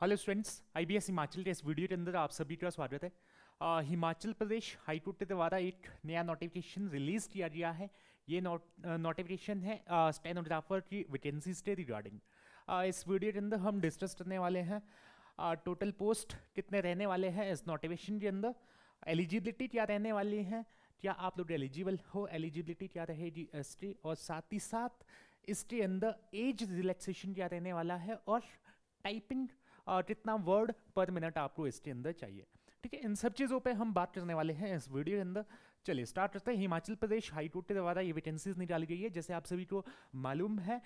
Hello students, IBS Himachal के इस video के अंदर आप सभी का स्वागत है। हिमाचल प्रदेश हाईकोर्ट के द्वारा एक नया नोटिफिकेशन रिलीज किया गया है। ये नोटिफिकेशन है स्टेनोग्राफर की वैकेंसीज के रिगार्डिंग। इस वीडियो के अंदर हम डिस्कस करने वाले हैं टोटल पोस्ट कितने रहने वाले हैं इस नोटिफिकेशन के अंदर, एलिजिबिलिटी क्या रहने वाली है, क्या आप लोग एलिजिबल हो, एलिजिबिलिटी क्या रहेगी एसटी, और साथ ही साथ इसके अंदर एज रिलैक्सेशन क्या रहने वाला है, और टाइपिंग कितना वर्ड पर मिनट आपको इसके अंदर चाहिए। ठीक है, इन सब चीज़ों पे हम बात करने वाले हैं इस वीडियो के अंदर। चलिए स्टार्ट करते हैं। हिमाचल प्रदेश हाईकोर्ट के द्वारा ये वैकेंसीज निकाली गई है। जैसे आप सभी को मालूम है,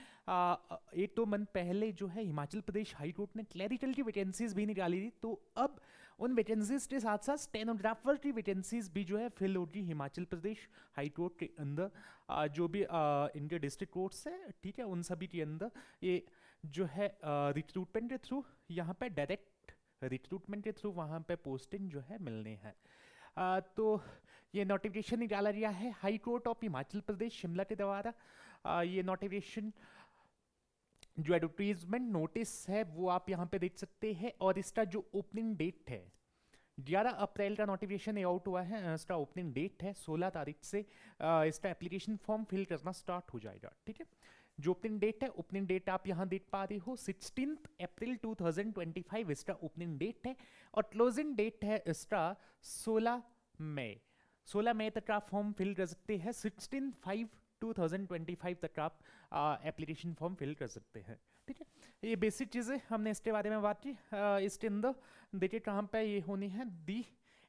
एक दो मंथ पहले जो है हिमाचल प्रदेश हाईकोर्ट ने क्लैरिकल की वैकेंसीज भी निकाली थी। तो अब उन वैकेंसीज के साथ साथ स्टेनोग्राफर की वैकेंसीज भी जो है फिल होगी हिमाचल प्रदेश हाईकोर्ट के अंदर। जो भी इनके डिस्ट्रिक्ट कोर्ट्स है, ठीक है, उन सभी के अंदर ये जो है रिक्रूटमेंट के थ्रू, यहाँ पे डायरेक्ट रिक्रूटमेंट के थ्रू वहाँ पे पोस्टिंग जो है मिलने हैं। तो ये नोटिफिकेशन निकाला गया है high court of Himachal Pradesh Shimla के द्वारा। ये नोटिफिकेशन जो एडवर्टीजमेंट नोटिस है वो आप यहाँ पे देख सकते हैं, और इसका जो ओपनिंग डेट है 11 अप्रैल का नोटिफिकेशन आउट हुआ है। इसका ओपनिंग डेट है 16 तारीख से इसका एप्लीकेशन फॉर्म फिल करना स्टार्ट हो जाएगा। ठीक है, जो ओपनिंग डेट है, ओपनिंग डेट आप यहाँ देख पा रहे हो 16 अप्रैल 2025 इसका ओपनिंग डेट है, और क्लोजिंग डेट है इसका 16 मई। 16 मई तक आप फॉर्म फिल कर सकते हैं। 16/5/2025 तक आप एप्लीकेशन फॉर्म फिल कर सकते हैं। ठीक है, ये बेसिक चीज़ें हमने इसके बारे में बात की। इसके अंदर देखिए कहाँ पे ये होनी है, दी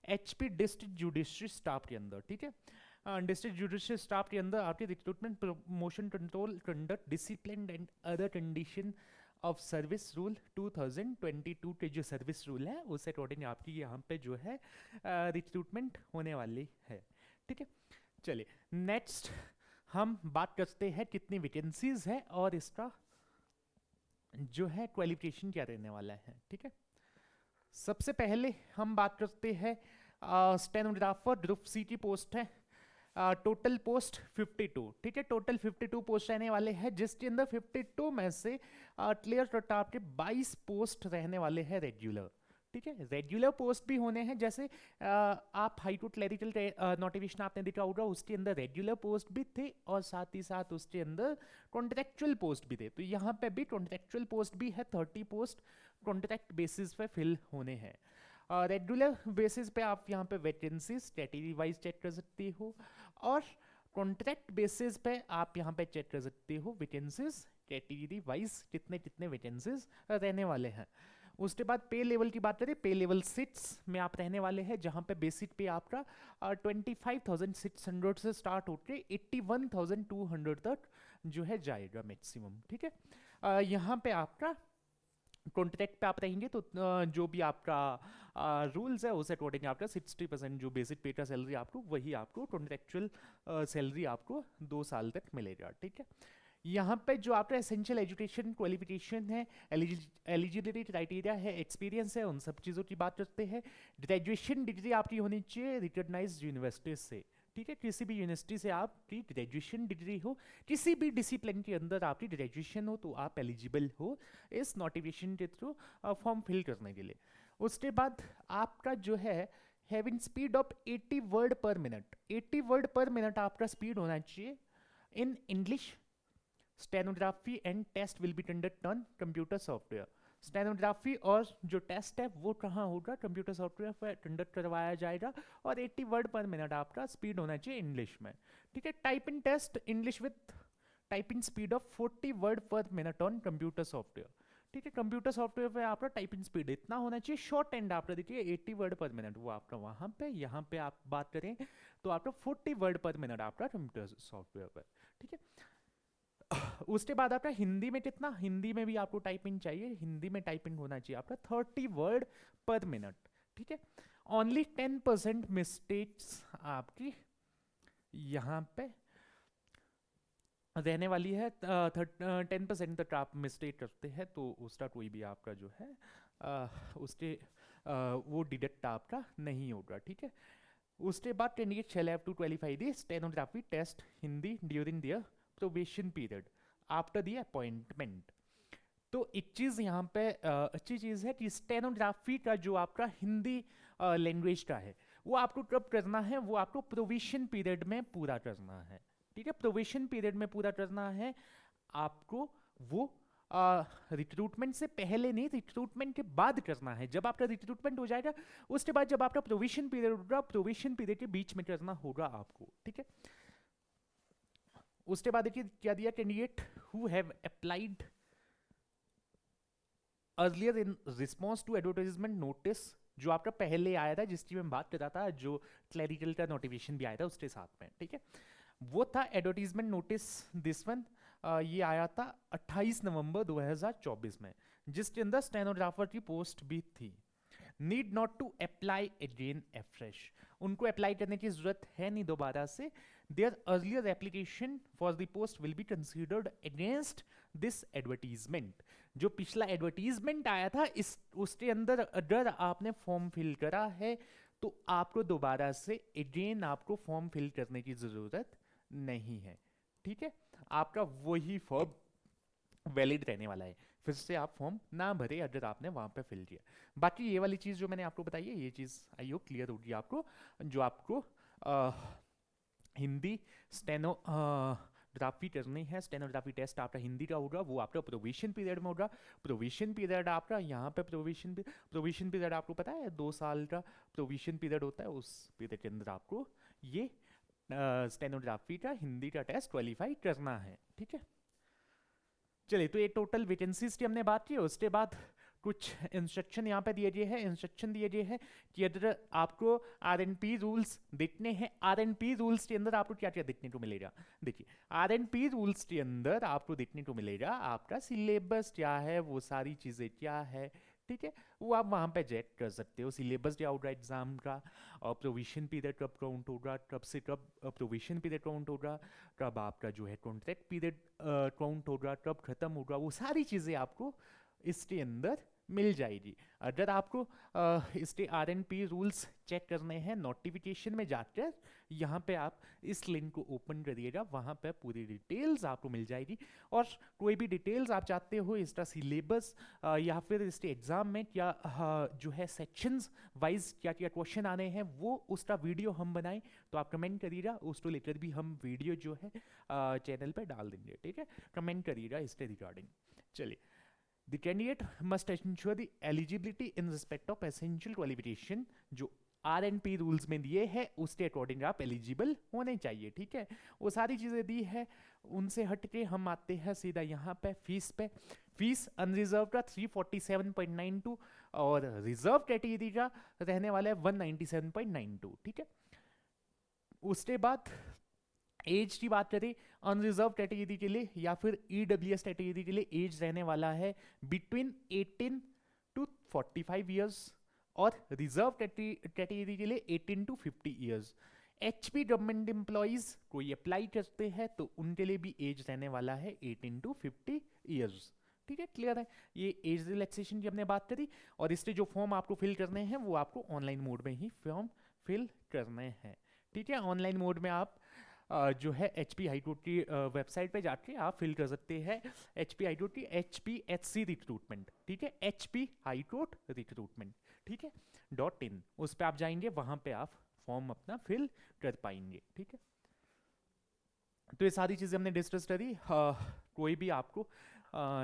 HP डिस्ट्रिक्ट जुडिशरी स्टाफ के अंदर। ठीक है, डिस्ट्रिक्ट जुडिशियल स्टाफ के अंदर आपके recruitment, promotion, control, conduct, discipline and other condition of service rule 2022 के जो सर्विस रूल है उस अकॉर्डिंग आपकी यहाँ पे जो है रिक्रूटमेंट होने वाली है। ठीक है, चलिए नेक्स्ट हम बात करते हैं कितनी वैकेंसीज है और इसका जो है क्वालिफिकेशन क्या रहने वाला है। ठीक है, सबसे पहले हम बात करते हैं स्टेनोग्राफर ग्रुप सी की पोस्ट है। Total post 52। ठीक है, टोटल 52 पोस्ट रहने वाले हैं, जिसके अंदर 52 में से क्लियर कट आपके 22 पोस्ट रहने वाले हैं रेगुलर। ठीक है, रेगुलर पोस्ट भी होने हैं। जैसे आप हाईकोर्ट क्लरिकल नोटिफिकेशन आपने देखा होगा, उसके अंदर रेगुलर पोस्ट भी थे और साथ ही साथ उसके अंदर कॉन्ट्रेक्चुअल पोस्ट भी थे। तो यहाँ पे भी कॉन्ट्रेक्चुअल पोस्ट भी है, 30 पोस्ट कॉन्ट्रैक्ट बेसिस पे फिल होने हैं। रेगुलर बेसिस पे आप यहाँ पे वैकेंसीज कैटेगरी वाइज चेक कर सकते हो, और कॉन्ट्रैक्ट बेसिस पे आप यहाँ पे चेक कर सकते हो वैकेंसीज कैटेगरी वाइज कितने कितने वैकेंसीज रहने वाले हैं। उसके बाद पे लेवल की बात करें, पे लेवल 6 में आप रहने वाले हैं, जहाँ पे बेसिक पे आपका 25,600 से स्टार्ट होकर 81,200 तक जो है जाएगा मैक्सिमम। ठीक है, यहाँ पे आपका कॉन्ट्रैक्ट पे आप रहेंगे तो जो भी आपका रूल्स है उस अकॉर्डिंग आपका 60% जो बेसिक पे का सैलरी आपको, वही आपको कॉन्ट्रेक्चुअल सैलरी आपको 2 साल तक मिलेगा। ठीक है, यहाँ पे जो आपका एसेंशियल एजुकेशन क्वालिफिकेशन है, एलिजिबिलिटी क्राइटेरिया है, एक्सपीरियंस है, उन सब चीज़ों की बात करते हैं। ग्रेजुएशन डिग्री आपकी होनी चाहिए रिकॉग्नाइज्ड यूनिवर्सिटी से। ठीक है, किसी भी यूनिवर्सिटी से आपकी ग्रेजुएशन डिग्री हो, किसी भी डिसिप्लिन के अंदर आपकी ग्रेजुएशन हो, तो आप एलिजिबल हो इस नोटिफिकेशन के थ्रू फॉर्म फिल करने के लिए। उसके बाद आपका जो है having speed of 80 word per minute, 80 word per minute आपका स्पीड होना चाहिए in English. Stenography and test will be conduct on computer software. Stenography और जो टेस्ट है वो कहाँ होगा, कंप्यूटर सॉफ्टवेयर पर कंडक्ट करवाया जाएगा, और 80 वर्ड पर मिनट आपका स्पीड होना चाहिए इंग्लिश में। ठीक है, typing test English with typing speed of 40 word per minute on computer software. ठीक है, कंप्यूटर सॉफ्टवेयर पे आपका टाइपिंग स्पीड इतना होना चाहिए। शॉर्ट एंड आपका देखिए 80 वर्ड पर मिनट वो आपका वहाँ पे, यहाँ पे आप बात करें तो आपका 40 वर्ड पर मिनट आपका कंप्यूटर सॉफ्टवेयर पर। ठीक है, उसके बाद आपका हिंदी में कितना, हिंदी में भी आपको टाइपिंग चाहिए, हिंदी में टाइपिंग होना चाहिए आपका 30 वर्ड पर मिनट। ठीक है, ओनली 10% मिस्टेक्स आपकी यहाँ पे रहने वाली है। 10% तक आप मिस्टेक करते हैं तो उसका कोई भी आपका जो है उसके वो डिडक्ट आपका नहीं होगा। ठीक है, उसके बाद candidate shall have to qualify the stenography test Hindi during their probation period after the appointment. तो एक चीज़ यहाँ पे अच्छी चीज़ है कि स्टेनोग्राफी का जो आपका हिंदी लैंग्वेज का है वो आपको कब करना है, वो आपको प्रोविशन पीरियड में पूरा करना है। ठीक है, प्रोविशन पीरियड में पूरा करना है आपको। वो रिक्रूटमेंट से पहले नहीं, रिक्रूटमेंट के बाद करना है। जब आपका रिक्रूटमेंट हो जाएगा उसके बाद जब आपका प्रोविशन पीरियड होगा, प्रोविशन पीरियड के बीच में करना होगा आपको। ठीक है, उसके बाद देखिए क्या दिया, candidate who have applied earlier in response to advertisement notice, जो आपका पहले आया था जिसकी मैं बात कर रहा था, जो क्लैरिकल का नोटिफिकेशन भी आया था उसके साथ में। ठीक है, वो था एडवर्टीजमेंट नोटिस दिस वन। ये आया था 28 नवंबर 2024 में, जिसके अंदर स्टेनोग्राफर की पोस्ट भी थी। Need not to apply again afresh, उनको अप्लाई करने की जरूरत है नहीं दोबारा से। Their earlier application for the post will be considered against this advertisement. जो पिछला एडवर्टीजमेंट आया था इस उसके अंदर अगर आपने फॉर्म फिल करा है तो आपको दोबारा से अगेन आपको फॉर्म फिल करने की जरूरत नहीं है। ठीक है, आपका वही फॉर्म वैलिड रहने वाला है, फिर से आप फॉर्म ना भरे अगर आपने वहां पे फिल किया। बाकी ये वाली चीज़ जो मैंने आपको बताई है, ये चीज़ आई होप क्लियर होगी आपको। जो आपको हिंदी स्टेनोग्राफी करनी है, स्टेनोग्राफी टेस्ट आपका हिंदी का होगा, वो आपका प्रोविशन पीरियड में होगा। प्रोविशन पीरियड आपका यहाँ पे प्रोविशन पीरियड आपको पता है 2 साल का प्रोविशन पीरियड होता है। उस पीरियड के अंदर आपको ये स्टेनोग्राफी का हिंदी का टेस्ट क्वालिफाई करना है। ठीक है, चलिए तो ये टोटल वैकेंसीज की हमने बात की। उसके बाद कुछ इंस्ट्रक्शन यहाँ पे दिए गए हैं। इंस्ट्रक्शन दिए गए हैं कि अगर आपको आरएनपी रूल्स देखने हैं, आरएनपी रूल्स के अंदर आपको क्या क्या देखने को मिलेगा। देखिए, आरएनपी रूल्स के अंदर आपको देखने को मिलेगा आपका सिलेबस क्या है, वो सारी चीज़ें क्या है। ठीक है, वो आप वहाँ पे चेक कर सकते हो। सिलेबस क्या होगा एग्जाम का, और प्रोविशन पीरियड कब काउंट होगा, कब से कब प्रोविशन पीरियड काउंट होगा, कब आपका जो है कॉन्ट्रैक्ट पीरियड काउंट होगा, कब खत्म होगा, वो सारी चीज़ें आपको इसके अंदर मिल जाएगी। अगर आपको इसके आरएनपी रूल्स चेक करने हैं, नोटिफिकेशन में जाकर यहाँ पे आप इस लिंक को ओपन करिएगा, वहाँ पे पूरी डिटेल्स आपको मिल जाएगी। और कोई भी डिटेल्स आप चाहते हो इसका सिलेबस या फिर इसके एग्जाम में क्या जो है सेक्शंस वाइज क्या क्या क्वेश्चन आने हैं, वो उसका वीडियो हम बनाएं तो आप कमेंट करिएगा, उसको लेकर भी हम वीडियो जो है चैनल पर डाल देंगे। ठीक है, कमेंट करिएगा इसके रिगार्डिंग। चलिए, The candidate must ensure the eligibility in respect of essential qualification, जो RNP रूल्स में दिए हैं उसके अकॉर्डिंग आप एलिजिबल होने चाहिए। ठीक है, वो सारी चीज़ें दी है। उनसे हटके हम आते हैं सीधा यहाँ पे फीस पे। फीस अनरिजर्व का 347.92 और रिजर्व कैटेगरी का रहने वाला है 197.92। ठीक है, उसके बाद एज की बात करें, अनरिजर्व कैटेगरी के लिए या फिर ईडब्ल्यूएस कैटेगरी के लिए एज रहने वाला है बिटवीन 18 टू 45 ईयर्स, और रिजर्व कैटेगरी के लिए 18 to 50 years. HP government employees कोई अप्लाई करते हैं तो उनके लिए भी एज रहने वाला है 18 टू 50 ईयर्स। ठीक है, क्लियर है। ये एज रिलैक्सेशन की हमने बात करी। और इससे जो फॉर्म आपको फिल करने हैं वो आपको ऑनलाइन मोड में ही फॉर्म फिल करने हैं। ठीक है, ऑनलाइन मोड में आप जो है HP हाईकोर्ट की वेबसाइट पे जाके आप फिल कर सकते हैं। HP हाईकोर्ट की HPHC रिक्रूटमेंट, ठीक है, HP हाईकोर्ट रिक्रूटमेंट, ठीक है .in, उस पर आप जाएंगे, वहाँ पे आप फॉर्म अपना फिल कर पाएंगे। ठीक है, तो ये सारी चीज़ें हमने डिस्कस करी। कोई भी आपको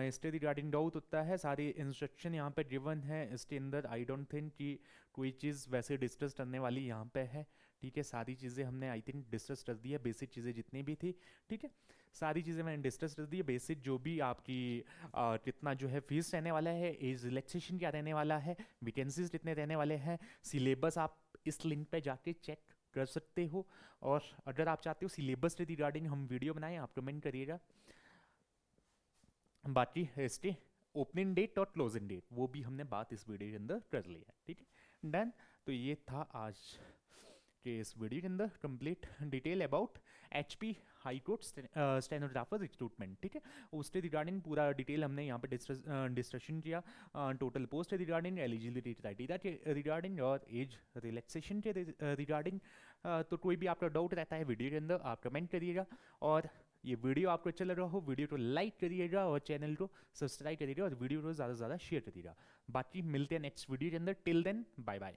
इसके रिगार्डिंग डाउट होता है, सारी इंस्ट्रक्शन यहाँ पे गिवन है इसके अंदर। आई डोंट थिंक कि कोई चीज़ वैसे डिस्कस करने वाली यहाँ पे है। ठीक है, सारी चीज़ें हमने आई थिंक डिस्कस कर दी है, बेसिक चीज़ें जितनी भी थी। ठीक है, सारी चीज़ें मैंने डिस्कस कर दी है। बेसिक जो भी आपकी कितना जो है फीस रहने वाला है, एज रिलैक्सेशन क्या रहने वाला है, वैकेंसीज कितने रहने वाले हैं, सिलेबस आप इस लिंक पे जाके चेक कर सकते हो। और अगर आप चाहते हो सिलेबस के रिगार्डिंग हम वीडियो बनाएं, आप कमेंट करिएगा। बाकी इसके ओपनिंग डेट और क्लोजिंग डेट वो भी हमने बात इस वीडियो के अंदर कर लिया है। ठीक है, डन। तो ये था आज के इस वीडियो के अंदर complete detail about HP high court stenographer recruitment. ठीक है, उसके रिगार्डिंग पूरा डिटेल हमने यहाँ पे डिस्कशन किया। Total post regarding, eligibility criteria के रिगार्डिंग और एज रिलैक्सेशन के रिगार्डिंग। तो कोई भी आपका डाउट रहता है वीडियो के अंदर आप कमेंट करिएगा। और ये वीडियो आपको अच्छा लग रहा हो, वीडियो को लाइक करिएगा और चैनल को सब्सक्राइब करिएगा और वीडियो को ज़्यादा से ज़्यादा शेयर करिएगा। बाकी मिलते हैं नेक्स्ट वीडियो के अंदर। Till then bye bye.